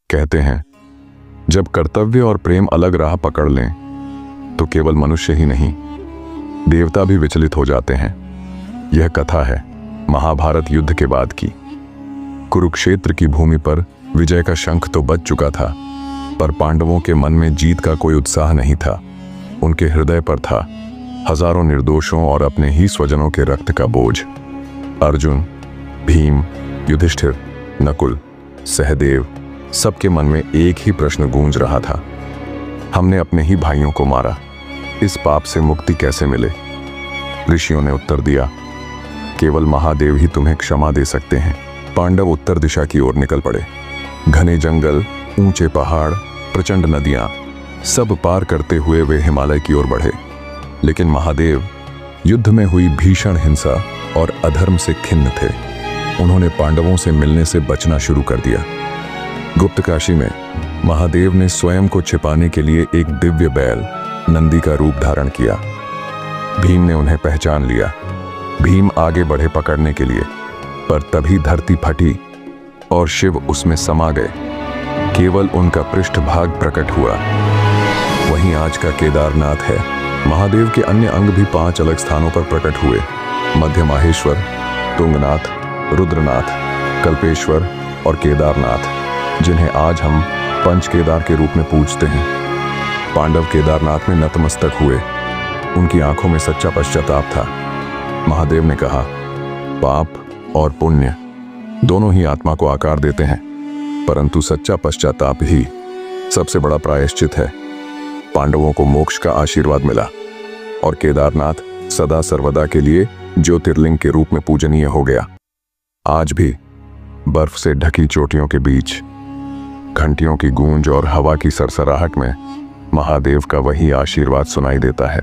कहते हैं जब कर्तव्य और प्रेम अलग राह पकड़ लें तो केवल मनुष्य ही नहीं, देवता भी विचलित हो जाते हैं। यह कथा है महाभारत युद्ध के बाद की। कुरुक्षेत्र की भूमि पर विजय का शंख तो बज चुका था, पर पांडवों के मन में जीत का कोई उत्साह नहीं था। उनके हृदय पर था हजारों निर्दोषों और अपने ही स्वजनों के रक्त का बोझ। अर्जुन, भीम, युधिष्ठिर, नकुल, सहदेव, सबके मन में एक ही प्रश्न गूंज रहा था, हमने अपने ही भाइयों को मारा, इस पाप से मुक्ति कैसे मिले? ऋषियों ने उत्तर दिया, केवल महादेव ही तुम्हें क्षमा दे सकते हैं। पांडव उत्तर दिशा की ओर निकल पड़े। घने जंगल, ऊंचे पहाड़, प्रचंड नदियां, सब पार करते हुए वे हिमालय की ओर बढ़े। लेकिन महादेव युद्ध में हुई भीषण हिंसा और अधर्म से खिन्न थे। उन्होंने पांडवों से मिलने से बचना शुरू कर दिया। गुप्त काशी में महादेव ने स्वयं को छिपाने के लिए एक दिव्य बैल नंदी का रूप धारण किया। भीम ने उन्हें पहचान लिया। भीम आगे बढ़े पकड़ने के लिए, पर तभी धरती फटी और शिव उसमें समा गए। केवल उनका पृष्ठभाग प्रकट हुआ। वहीं आज का केदारनाथ है। महादेव के अन्य अंग भी 5 अलग स्थानों पर प्रकट हुए। मध्य माहेश्वर, तुंगनाथ, रुद्रनाथ, कल्पेश्वर और केदारनाथ, जिन्हें आज हम पंच केदार के रूप में पूजते हैं। पांडव केदारनाथ में नतमस्तक हुए। उनकी आंखों में सच्चा पश्चाताप था। महादेव ने कहा, पाप और पुण्य दोनों ही आत्मा को आकार देते हैं, परंतु सच्चा पश्चाताप ही सबसे बड़ा प्रायश्चित है। पांडवों को मोक्ष का आशीर्वाद मिला और केदारनाथ सदा सर्वदा के लिए ज्योतिर्लिंग के रूप में पूजनीय हो गया। आज भी बर्फ से ढकी चोटियों के बीच, घंटियों की गूंज और हवा की सरसराहट में महादेव का वही आशीर्वाद सुनाई देता है।